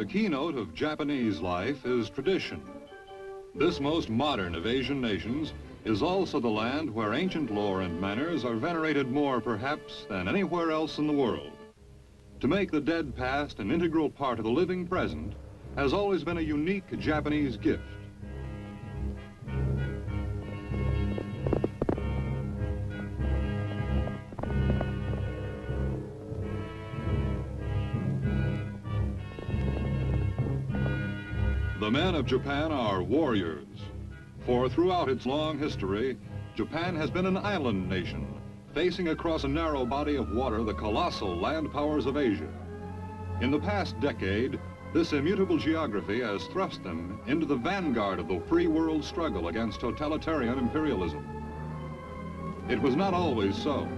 The keynote of Japanese life is tradition. This most modern of Asian nations is also the land where ancient lore and manners are venerated more, perhaps, than anywhere else in the world. To make the dead past an integral part of the living present has always been a unique Japanese gift. The men of Japan are warriors, for throughout its long history, Japan has been an island nation, facing across a narrow body of water the colossal land powers of Asia. In the past decade, this immutable geography has thrust them into the vanguard of the free world struggle against totalitarian imperialism. It was not always so.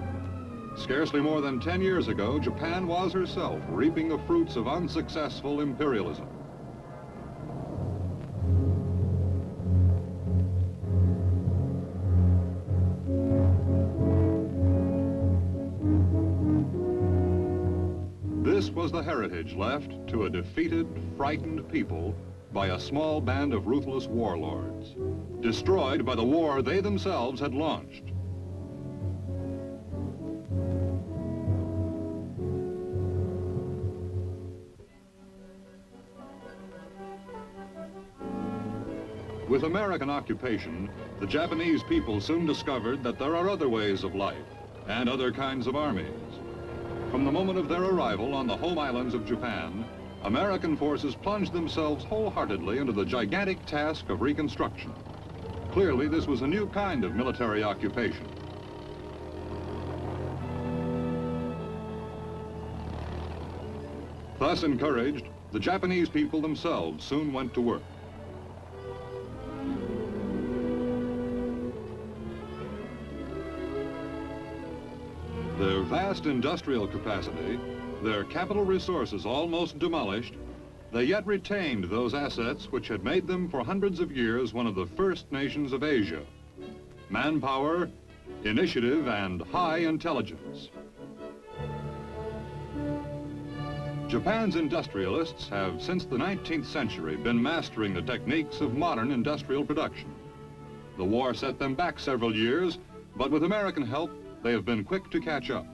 Scarcely more than 10 years ago, Japan was herself reaping the fruits of unsuccessful imperialism. This was the heritage left to a defeated, frightened people by a small band of ruthless warlords, destroyed by the war they themselves had launched. With American occupation, the Japanese people soon discovered that there are other ways of life and other kinds of armies. From the moment of their arrival on the home islands of Japan, American forces plunged themselves wholeheartedly into the gigantic task of reconstruction. Clearly, this was a new kind of military occupation. Thus encouraged, the Japanese people themselves soon went to work. Their vast industrial capacity, their capital resources almost demolished, they yet retained those assets which had made them for hundreds of years one of the first nations of Asia: manpower, initiative, and high intelligence. Japan's industrialists have, since the 19th century, been mastering the techniques of modern industrial production. The war set them back several years, but with American help, they have been quick to catch up.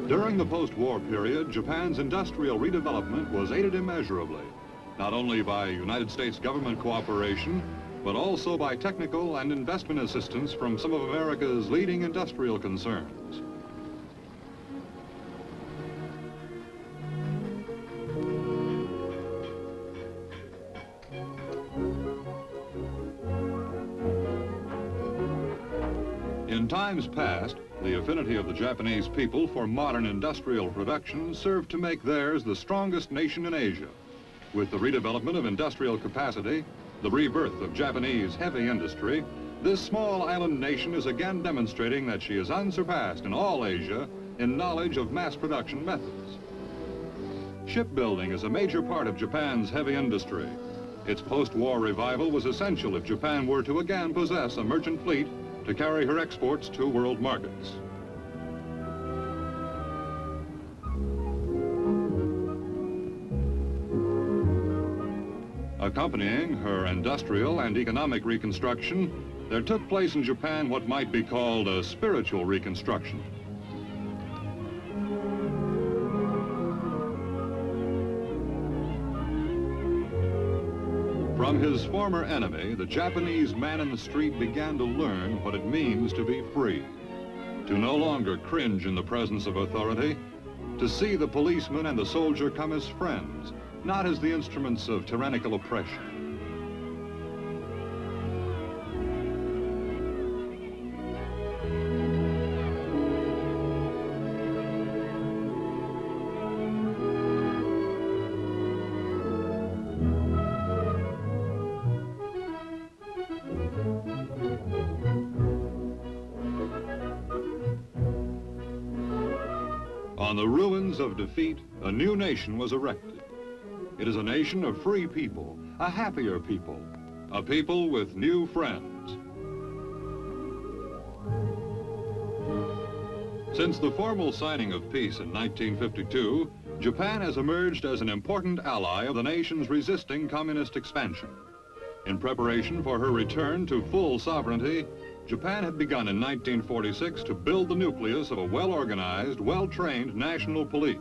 During the post-war period, Japan's industrial redevelopment was aided immeasurably, not only by United States government cooperation, but also by technical and investment assistance from some of America's leading industrial concerns. In times past, the affinity of the Japanese people for modern industrial production served to make theirs the strongest nation in Asia. With the redevelopment of industrial capacity, the rebirth of Japanese heavy industry, this small island nation is again demonstrating that she is unsurpassed in all Asia in knowledge of mass production methods. Shipbuilding is a major part of Japan's heavy industry. Its post-war revival was essential if Japan were to again possess a merchant fleet to carry her exports to world markets. Accompanying her industrial and economic reconstruction, there took place in Japan what might be called a spiritual reconstruction. From his former enemy, the Japanese man in the street began to learn what it means to be free, to no longer cringe in the presence of authority, to see the policeman and the soldier come as friends, not as the instruments of tyrannical oppression. On the ruins of defeat, a new nation was erected. It is a nation of free people, a happier people, a people with new friends. Since the formal signing of peace in 1952, Japan has emerged as an important ally of the nations resisting communist expansion. In preparation for her return to full sovereignty, Japan had begun in 1946 to build the nucleus of a well-organized, well-trained national police.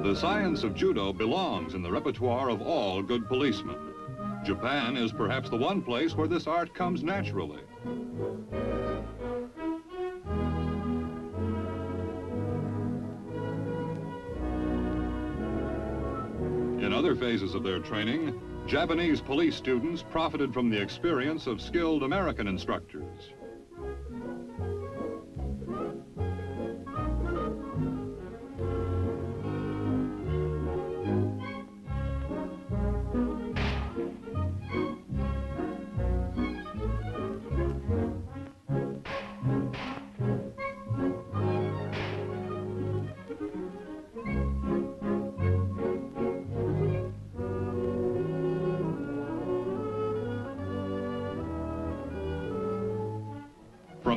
The science of judo belongs in the repertoire of all good policemen. Japan is perhaps the one place where this art comes naturally. In other phases of their training, Japanese police students profited from the experience of skilled American instructors.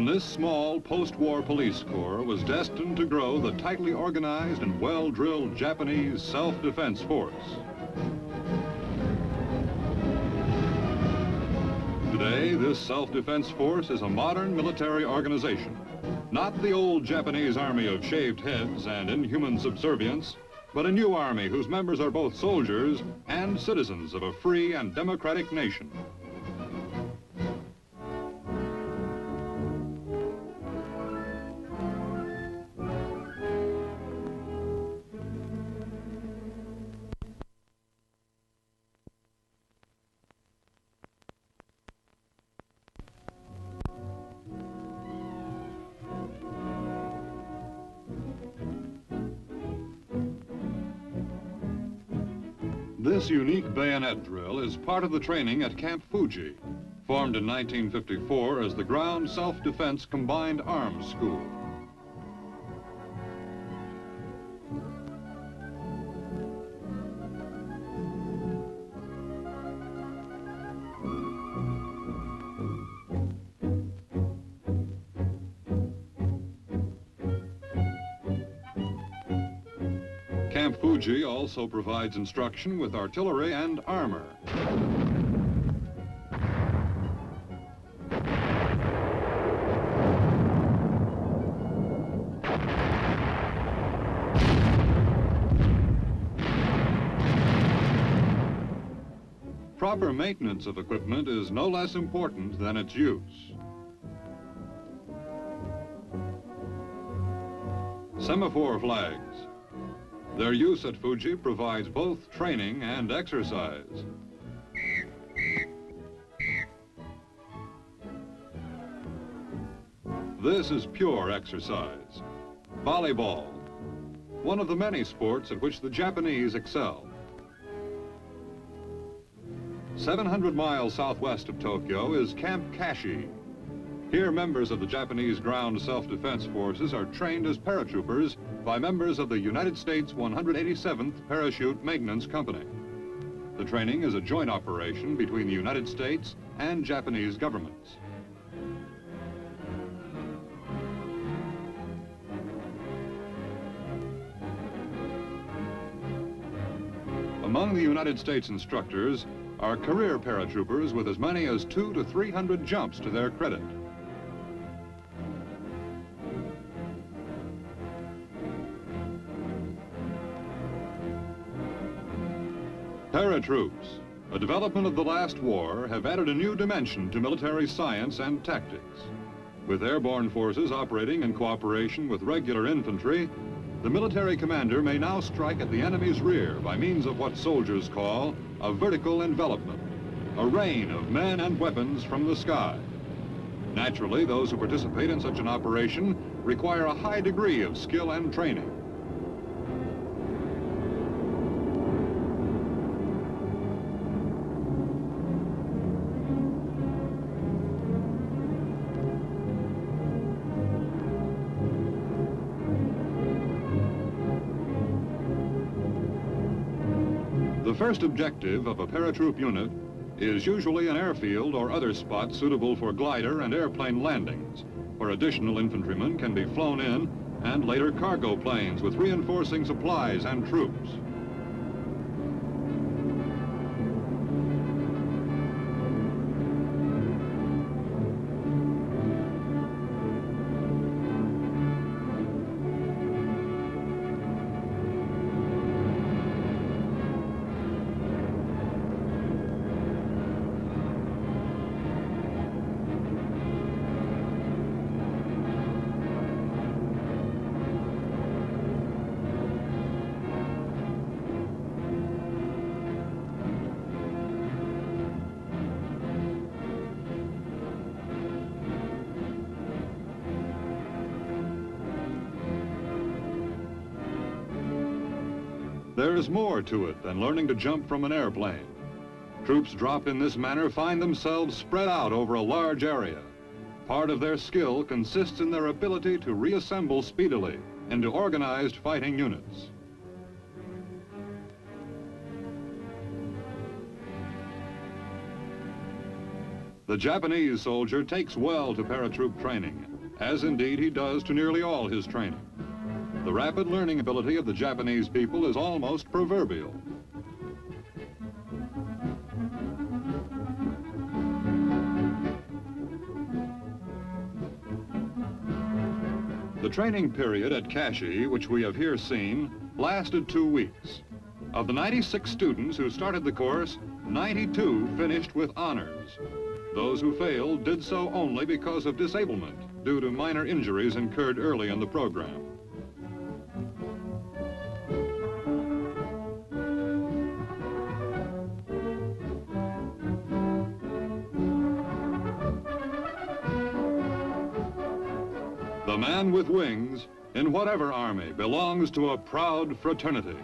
From this small post-war police corps was destined to grow the tightly organized and well-drilled Japanese self-defense force. Today, this self-defense force is a modern military organization, not the old Japanese army of shaved heads and inhuman subservience, but a new army whose members are both soldiers and citizens of a free and democratic nation. This unique bayonet drill is part of the training at Camp Fuji, formed in 1954 as the Ground Self-Defense Combined Arms School. Camp Fuji also provides instruction with artillery and armor. Proper maintenance of equipment is no less important than its use. Semaphore flags. Their use at Fuji provides both training and exercise. This is pure exercise. Volleyball, one of the many sports at which the Japanese excel. 700 miles southwest of Tokyo is Camp Kashi. Here, members of the Japanese Ground Self-Defense Forces are trained as paratroopers by members of the United States 187th Parachute Maintenance Company. The training is a joint operation between the United States and Japanese governments. Among the United States instructors are career paratroopers with as many as 200 to 300 jumps to their credit. Paratroops, a development of the last war, have added a new dimension to military science and tactics. With airborne forces operating in cooperation with regular infantry, the military commander may now strike at the enemy's rear by means of what soldiers call a vertical envelopment, a rain of men and weapons from the sky. Naturally, those who participate in such an operation require a high degree of skill and training. The first objective of a paratroop unit is usually an airfield or other spot suitable for glider and airplane landings, where additional infantrymen can be flown in and later cargo planes with reinforcing supplies and troops. There's more to it than learning to jump from an airplane. Troops dropped in this manner find themselves spread out over a large area. Part of their skill consists in their ability to reassemble speedily into organized fighting units. The Japanese soldier takes well to paratroop training, as indeed he does to nearly all his training. The rapid learning ability of the Japanese people is almost proverbial. The training period at Kashi, which we have here seen, lasted 2 weeks. Of the 96 students who started the course, 92 finished with honors. Those who failed did so only because of disablement due to minor injuries incurred early in the program. The man with wings, in whatever army, belongs to a proud fraternity.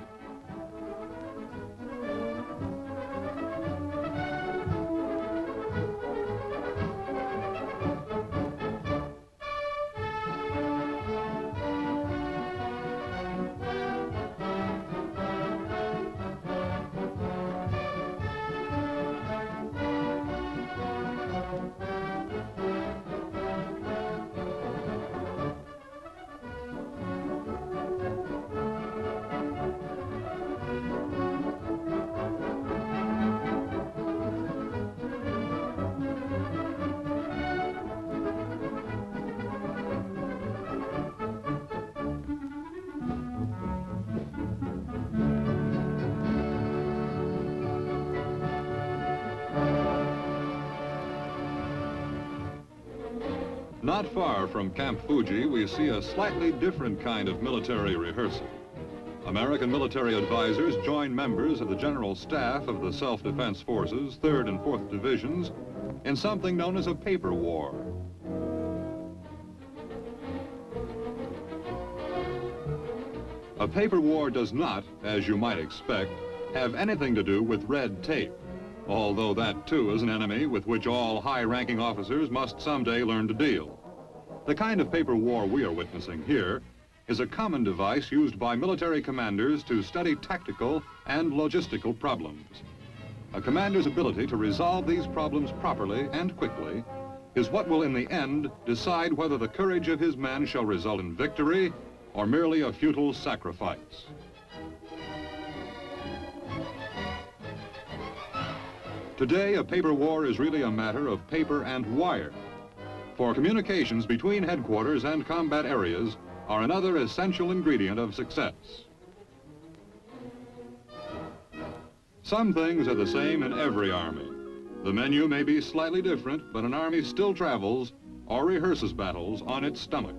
Not far from Camp Fuji, we see a slightly different kind of military rehearsal. American military advisors join members of the General Staff of the Self-Defense Forces, 3rd and 4th Divisions, in something known as a paper war. A paper war does not, as you might expect, have anything to do with red tape, although that too is an enemy with which all high-ranking officers must someday learn to deal. The kind of paper war we are witnessing here is a common device used by military commanders to study tactical and logistical problems. A commander's ability to resolve these problems properly and quickly is what will in the end decide whether the courage of his men shall result in victory or merely a futile sacrifice. Today, a paper war is really a matter of paper and wire. For communications between headquarters and combat areas are another essential ingredient of success. Some things are the same in every army. The menu may be slightly different, but an army still travels or rehearses battles on its stomach.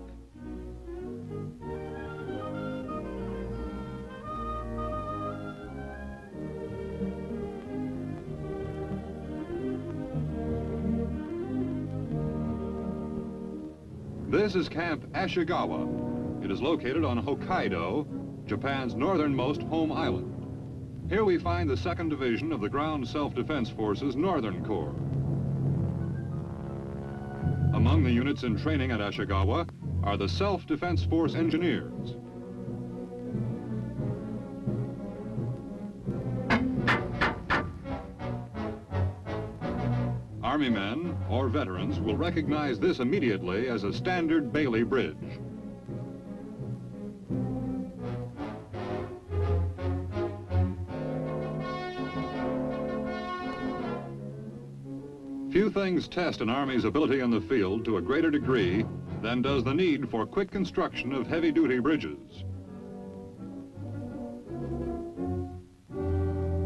This is Camp Ashigawa. It is located on Hokkaido, Japan's northernmost home island. Here we find the 2nd Division of the Ground Self-Defense Forces Northern Corps. Among the units in training at Ashigawa are the Self-Defense Force Engineers. Army men or veterans will recognize this immediately as a standard Bailey bridge. Few things test an Army's ability in the field to a greater degree than does the need for quick construction of heavy-duty bridges.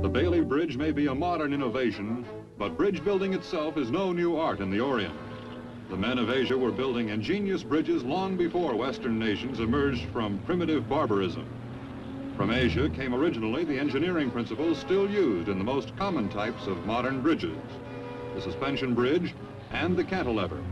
The Bailey Bridge may be a modern innovation, but bridge building itself is no new art in the Orient. The men of Asia were building ingenious bridges long before Western nations emerged from primitive barbarism. From Asia came originally the engineering principles still used in the most common types of modern bridges: the suspension bridge and the cantilever.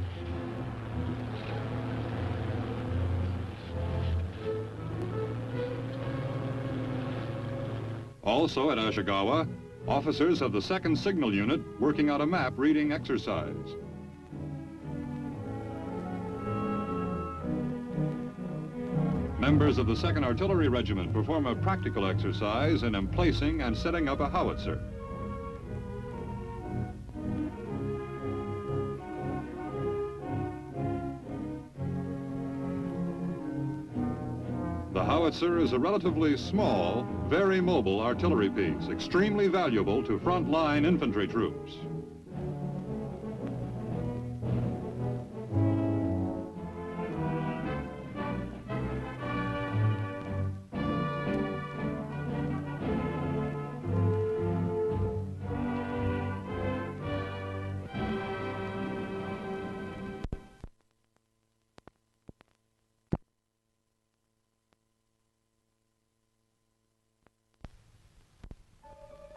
Also at Ashikawa, officers of the 2nd Signal Unit working out a map reading exercise. Members of the 2nd Artillery Regiment perform a practical exercise in emplacing and setting up a howitzer. The howitzer is a relatively small, very mobile artillery piece, extremely valuable to front-line infantry troops.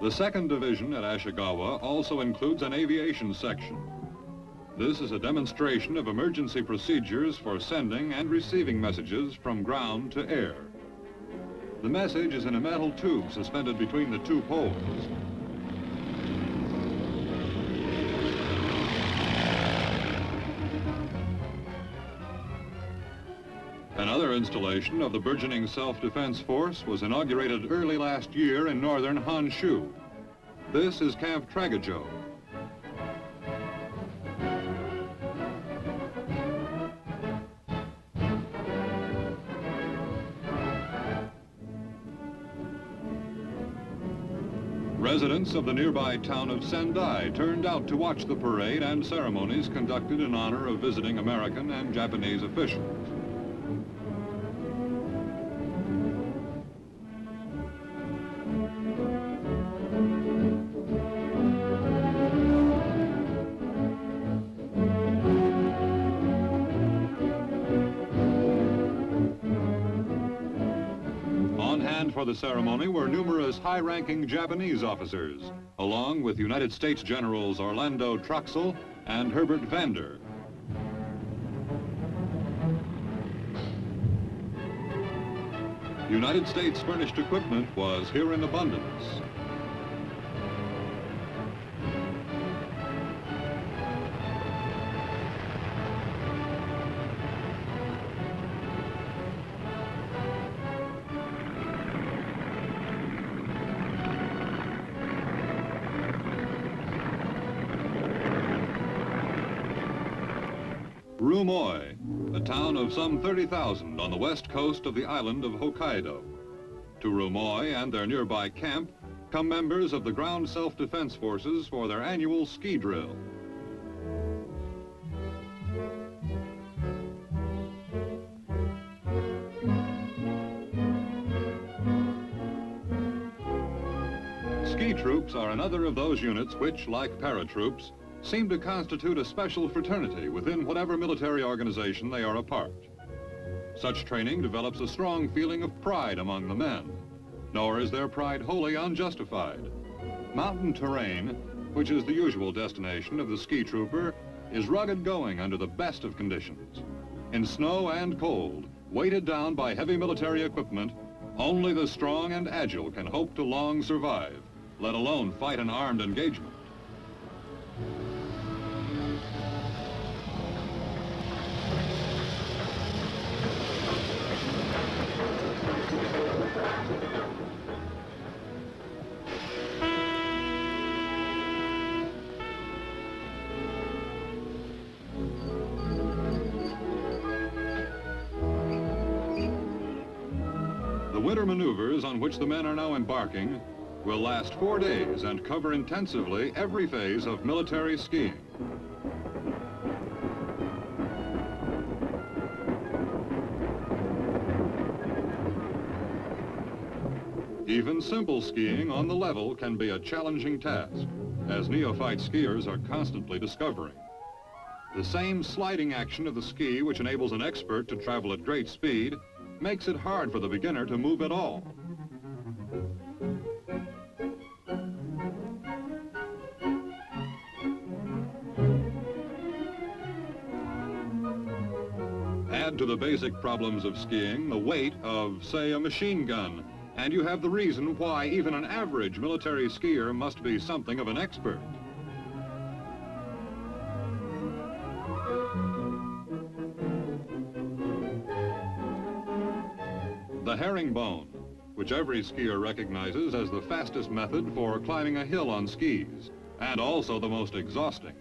The 2nd Division at Ashikawa also includes an aviation section. This is a demonstration of emergency procedures for sending and receiving messages from ground to air. The message is in a metal tube suspended between the 2 poles. Another installation of the burgeoning self-defense force was inaugurated early last year in northern Honshu. This is Camp Tragajo. Residents of the nearby town of Sendai turned out to watch the parade and ceremonies conducted in honor of visiting American and Japanese officials. For the ceremony were numerous high-ranking Japanese officers, along with United States Generals Orlando Troxell and Herbert Vander. United States furnished equipment was here in abundance. Rumoi, a town of some 30,000 on the west coast of the island of Hokkaido. To Rumoi and their nearby camp come members of the ground self-defense forces for their annual ski drill. Ski troops are another of those units which, like paratroops, seem to constitute a special fraternity within whatever military organization they are a part. Such training develops a strong feeling of pride among the men, nor is their pride wholly unjustified. Mountain terrain, which is the usual destination of the ski trooper, is rugged going under the best of conditions. In snow and cold, weighted down by heavy military equipment, only the strong and agile can hope to long survive, let alone fight an armed engagement. winter maneuvers on which the men are now embarking will last 4 days and cover intensively every phase of military skiing. Even simple skiing on the level can be a challenging task, as neophyte skiers are constantly discovering. The same sliding action of the ski which enables an expert to travel at great speed makes it hard for the beginner to move at all. Add to the basic problems of skiing the weight of, say, a machine gun, and you have the reason why even an average military skier must be something of an expert. The herringbone, which every skier recognizes as the fastest method for climbing a hill on skis, and also the most exhausting.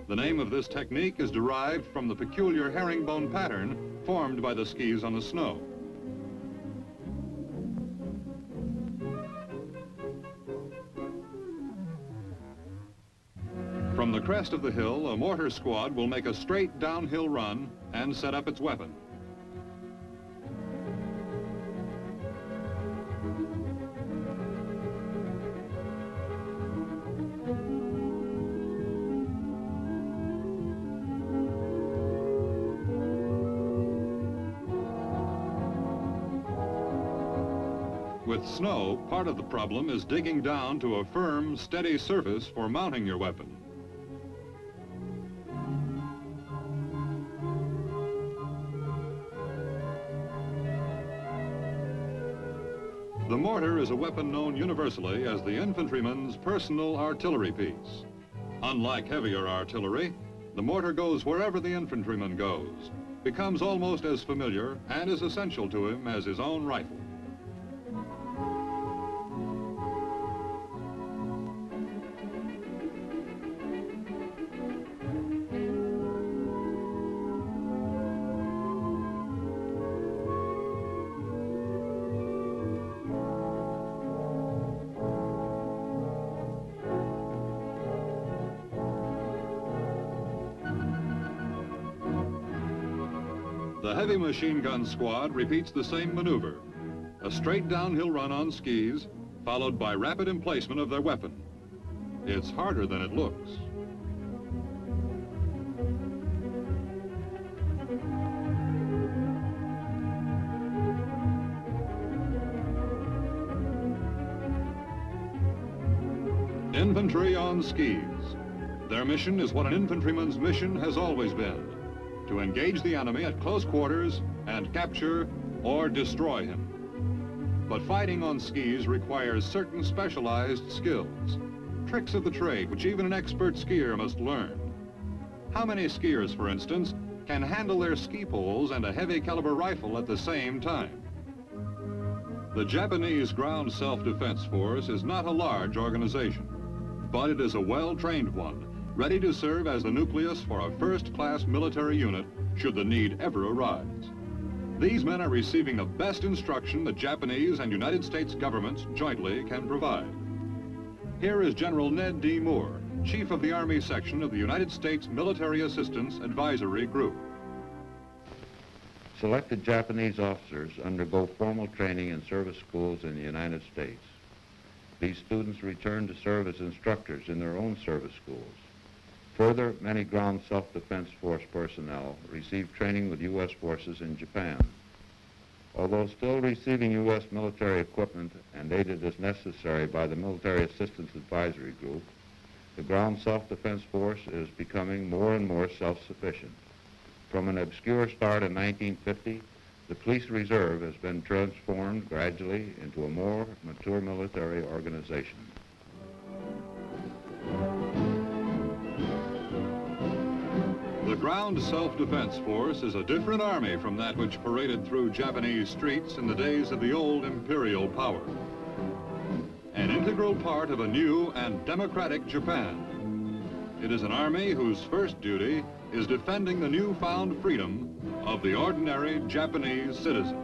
The name of this technique is derived from the peculiar herringbone pattern formed by the skis on the snow. From the crest of the hill, a mortar squad will make a straight downhill run and set up its weapon. With snow, part of the problem is digging down to a firm, steady surface for mounting your weapon. The mortar is a weapon known universally as the infantryman's personal artillery piece. Unlike heavier artillery, the mortar goes wherever the infantryman goes, becomes almost as familiar and as essential to him as his own rifle. The heavy machine gun squad repeats the same maneuver, a straight downhill run on skis, followed by rapid emplacement of their weapon. It's harder than it looks. Infantry on skis. Their mission is what an infantryman's mission has always been: to engage the enemy at close quarters and capture or destroy him. But fighting on skis requires certain specialized skills, tricks of the trade which even an expert skier must learn. How many skiers, for instance, can handle their ski poles and a heavy caliber rifle at the same time? The Japanese Ground Self-Defense Force is not a large organization, but it is a well-trained one, ready to serve as the nucleus for a first-class military unit should the need ever arise. These men are receiving the best instruction the Japanese and United States governments jointly can provide. Here is General Ned D. Moore, Chief of the Army Section of the United States Military Assistance Advisory Group. Selected Japanese officers undergo formal training in service schools in the United States. These students return to serve as instructors in their own service schools. Further, many Ground Self-Defense Force personnel receive training with U.S. forces in Japan. Although still receiving U.S. military equipment and aided as necessary by the Military Assistance Advisory Group, the Ground Self-Defense Force is becoming more and more self-sufficient. From an obscure start in 1950, the Police Reserve has been transformed gradually into a more mature military organization. The Ground Self-Defense Force is a different army from that which paraded through Japanese streets in the days of the old imperial power. An integral part of a new and democratic Japan. It is an army whose first duty is defending the newfound freedom of the ordinary Japanese citizen.